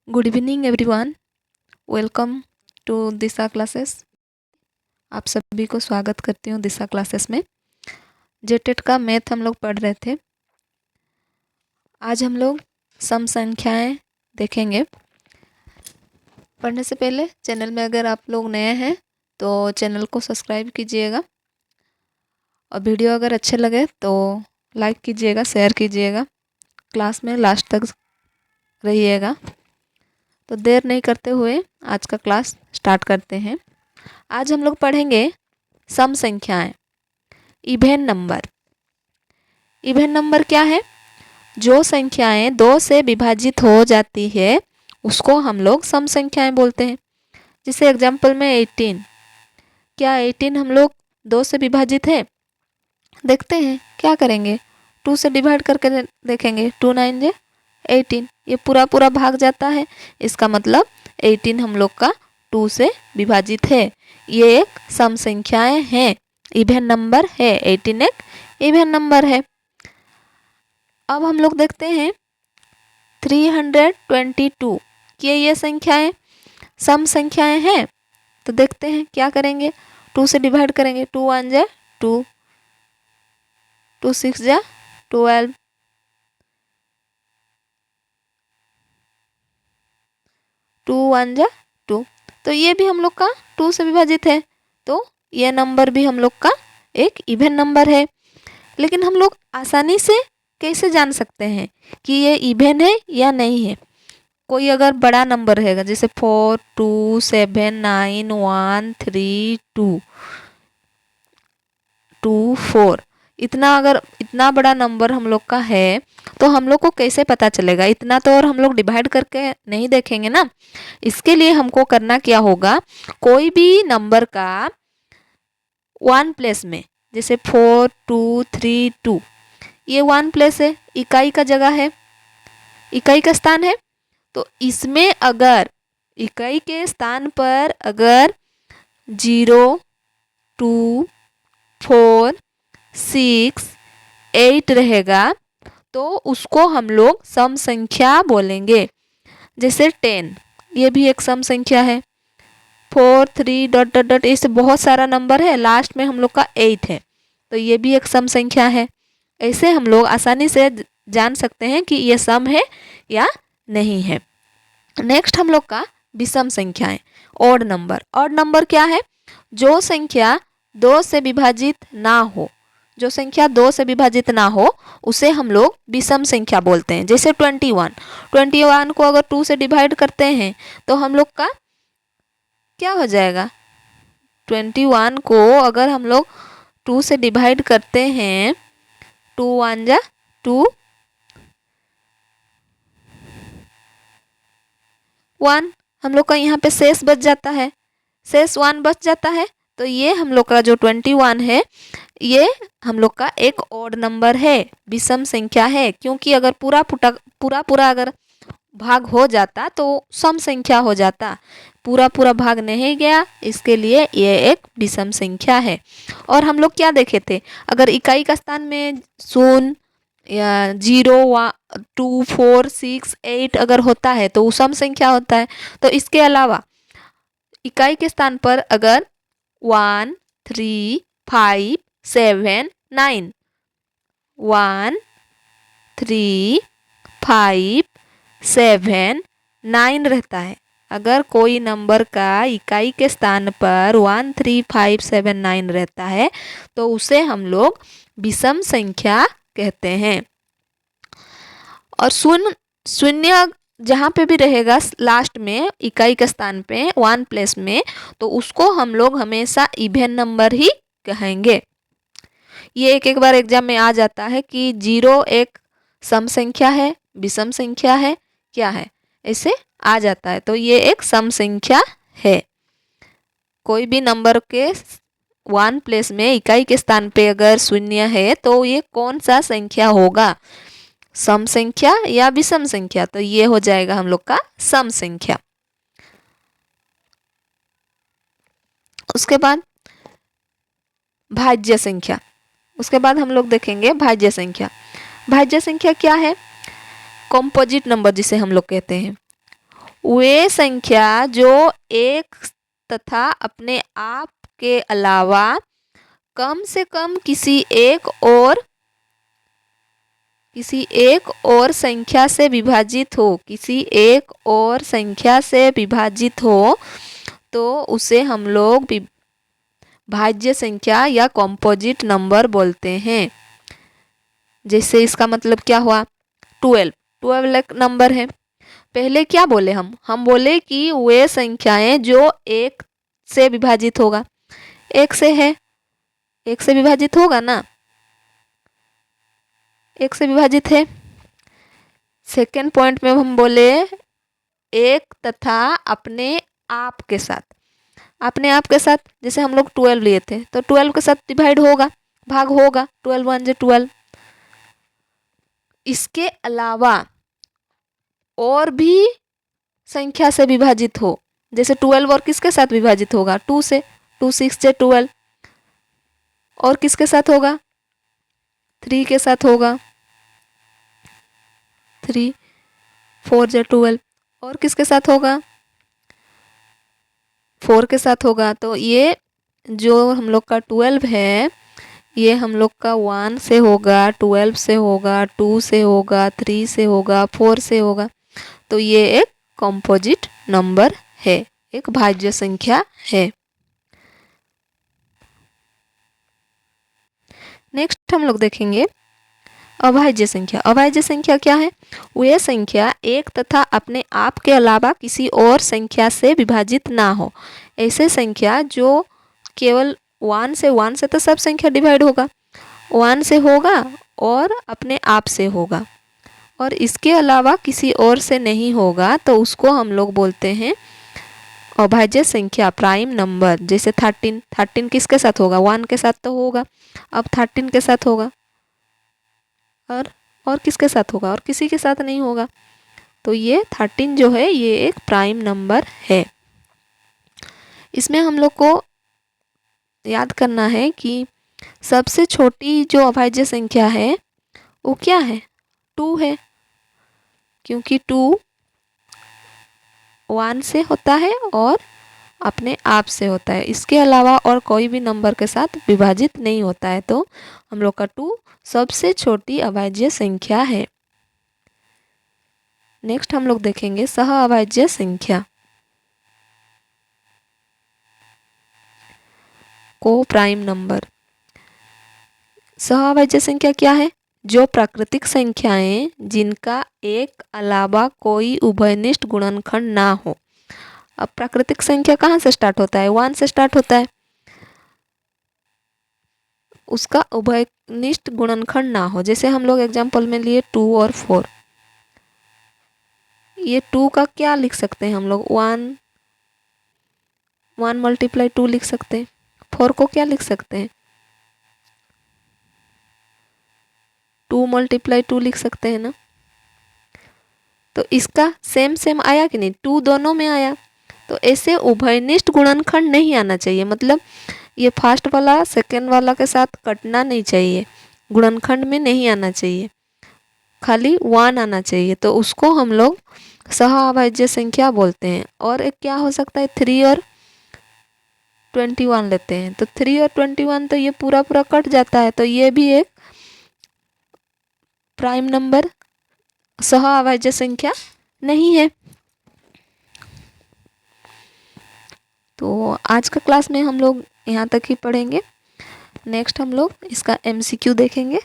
Good evening everyone, welcome to Disha classes. आप सभी को स्वागत करती हूँ दिशा क्लासेस में। जेटेट का मैथ हम लोग पढ़ रहे थे। आज हम लोग सम संख्याएं देखेंगे। पढ़ने से पहले चैनल में अगर आप लोग नए हैं तो चैनल को सब्सक्राइब कीजिएगा और वीडियो अगर अच्छे लगे तो लाइक कीजिएगा, शेयर कीजिएगा। क्लास में लास्ट तक रहिएगा। तो देर नहीं करते हुए आज का क्लास स्टार्ट करते हैं। आज हम लोग पढ़ेंगे सम संख्याएं, इवेन नंबर। इवेन नंबर क्या है? जो संख्याएं 2 से विभाजित हो जाती है उसको हम लोग सम संख्याएं बोलते हैं। जैसे एग्जाम्पल में 18। क्या 18 हम लोग 2 से विभाजित है? देखते हैं क्या करेंगे। 2 से डिवाइड करके देखेंगे। 2 9 जे 18, ये पूरा पूरा भाग जाता है। इसका मतलब 18 हम लोग का 2 से विभाजित है। ये एक सम संख्याएं हैं, इवेन नंबर है। 18 एक इवेन नंबर है। अब हम लोग देखते हैं 322। क्या ये संख्याएं सम संख्याएं हैं? तो देखते हैं क्या करेंगे। 2 से डिवाइड करेंगे। 2 1 जा 2, 2 6 जा 12, 2 1 जा 2। तो ये भी हम लोग का 2 से विभाजित है। तो ये नंबर भी हम लोग का एक इवेन नंबर है। लेकिन हम लोग आसानी से कैसे जान सकते हैं कि ये इवेन है या नहीं है? कोई अगर बड़ा नंबर रहेगा जैसे 4 2 7 9 1 3 2 2 4, इतना बड़ा नंबर हम लोग का है तो हम लोग को कैसे पता चलेगा? इतना तो और हम लोग डिवाइड करके नहीं देखेंगे ना। इसके लिए हमको करना क्या होगा, कोई भी नंबर का 1 प्लेस में, जैसे 4 2 3 2, ये 1 प्लेस है, इकाई का जगह है, इकाई का स्थान है। तो इसमें अगर इकाई के स्थान पर अगर 0 2 4 6 8 रहेगा तो उसको हम लोग सम संख्या बोलेंगे। जैसे 10, ये भी एक सम संख्या है। 4 3 डॉट डॉट डॉट, ऐसे बहुत सारा नंबर है, लास्ट में हम लोग का 8 है, तो ये भी एक सम संख्या है। ऐसे हम लोग आसानी से जान सकते हैं कि ये सम है या नहीं है। नेक्स्ट हम लोग का विषम संख्याएं, ऑड नंबर। ऑड नंबर क्या है? जो संख्या 2 से विभाजित ना हो, जो संख्या 2 से विभाजित ना हो उसे हम लोग विषम संख्या बोलते हैं। जैसे 21 को अगर 2 से डिवाइड करते हैं तो हम लोग का क्या हो जाएगा? 21 को अगर हम लोग 2 से डिवाइड करते हैं, 2 1 जा 2 1, हम लोग का यहाँ पे शेष बच जाता है, शेष 1 बच जाता है। तो ये हम लोग का जो 21 है ये हम लोग का एक ऑड नंबर है, विषम संख्या है। क्योंकि अगर पूरा अगर भाग हो जाता तो सम संख्या हो जाता, पूरा भाग नहीं गया, इसके लिए ये एक विषम संख्या है। और हम लोग क्या देखे थे, अगर इकाई का स्थान में 0 या 0 2 4 6 8 अगर होता है तो वो सम संख्या होता है। तो इसके अलावा इकाई के स्थान पर अगर 1 3 5 7 9, 1 3 5 7 9 रहता है। अगर कोई नंबर का इकाई के स्थान पर 1 3 5 7 9 रहता है तो उसे हम लोग विषम संख्या कहते हैं। और शून्य जहाँ पे भी रहेगा लास्ट में इकाई के स्थान पे 1 प्लेस में, तो उसको हम लोग हमेशा इवेन नंबर ही कहेंगे। ये एक बार एग्जाम में आ जाता है कि 0 एक सम संख्या है, विषम संख्या है, क्या है, ऐसे आ जाता है। तो ये एक सम संख्या है। कोई भी नंबर के 1 प्लेस में इकाई के स्थान पे अगर 0 है तो ये कौन सा संख्या होगा, सम संख्या या विषम संख्या? तो ये हो जाएगा हम लोग का सम संख्या। उसके बाद भाज्य संख्या, उसके बाद हम लोग देखेंगे भाज्य संख्या। भाज्य संख्या क्या है? कॉम्पोजिट नंबर जिसे हम लोग कहते हैं, वे संख्या जो एक तथा अपने आप के अलावा कम से कम किसी एक और संख्या से विभाजित हो, किसी एक और संख्या से विभाजित हो तो उसे हम लोग भाज्य संख्या या कॉम्पोजिट नंबर बोलते हैं। जैसे इसका मतलब क्या हुआ, 12 एक नंबर है। पहले क्या बोले हम बोले कि वे संख्याएं जो एक से विभाजित होगा, एक से है, एक से विभाजित होगा ना, एक से विभाजित है। सेकेंड पॉइंट में हम बोले एक तथा अपने आप के साथ, अपने आप के साथ जैसे हम लोग 12 लिए थे तो 12 के साथ डिवाइड होगा, भाग होगा, 12 1 जो 12। इसके अलावा और भी संख्या से विभाजित हो, जैसे 12 और किसके साथ विभाजित होगा, 2 से, 2 6 से 12। और किसके साथ होगा, 3 के साथ होगा, 3 4 से 12। और किसके साथ होगा, 4 के साथ होगा। तो ये जो हम लोग का 12 है ये हम लोग का 1 से होगा, 12 से होगा, 2 से होगा, 3 से होगा, 4 से होगा। तो ये एक कॉम्पोजिट नंबर है, एक भाज्य संख्या है। नेक्स्ट हम लोग देखेंगे अभाज्य संख्या। अभाज्य संख्या क्या है, वह संख्या एक तथा अपने आप के अलावा किसी और संख्या से विभाजित ना हो। ऐसे संख्या जो केवल 1 से तो सब संख्या डिवाइड होगा, 1 से होगा और अपने आप से होगा और इसके अलावा किसी और से नहीं होगा, तो उसको हम लोग बोलते हैं अभाज्य संख्या, प्राइम नंबर। जैसे 13 किसके साथ होगा, 1 के साथ तो होगा, अब 13 के साथ होगा और किसके साथ होगा, और किसी के साथ नहीं होगा। तो ये 13 जो है ये एक प्राइम नंबर है। इसमें हम लोग को याद करना है कि सबसे छोटी जो अभाज्य संख्या है वो क्या है, 2 है, क्योंकि 2 1 से होता है और अपने आप से होता है, इसके अलावा और कोई भी नंबर के साथ विभाजित नहीं होता है। तो हम लोग का 2 सबसे छोटी अभाज्य संख्या है। नेक्स्ट हम लोग देखेंगे सह अभाज्य संख्या, को प्राइम नंबर। सह अभाज्य संख्या क्या है, जो प्राकृतिक संख्याएं जिनका एक अलावा कोई उभयनिष्ठ गुणनखंड ना हो। अब प्राकृतिक संख्या कहाँ से स्टार्ट होता है, 1 से स्टार्ट होता है, उसका उभयनिष्ठ गुणनखंड ना हो। जैसे हम लोग एग्जाम्पल में लिए 2 और 4, ये 2 का क्या लिख सकते हैं हम लोग, 1 मल्टीप्लाई 2 लिख सकते हैं। 4 को क्या लिख सकते हैं, 2 मल्टीप्लाई 2 लिख सकते हैं ना। तो इसका सेम आया कि नहीं, 2 दोनों में आया। तो ऐसे उभयनिष्ठ गुणनखंड नहीं आना चाहिए, मतलब ये फर्स्ट वाला सेकेंड वाला के साथ कटना नहीं चाहिए, गुणनखंड में नहीं आना चाहिए, खाली 1 आना चाहिए। तो उसको हम लोग सह अभाज्य संख्या बोलते हैं। और एक क्या हो सकता है, 3 और 21 लेते हैं, तो 3 और 21 तो ये पूरा कट जाता है, तो ये भी एक प्राइम नंबर, सह अभाज्य संख्या नहीं है। तो आज का क्लास में हम लोग यहाँ तक ही पढ़ेंगे। नेक्स्ट हम लोग इसका MCQ देखेंगे।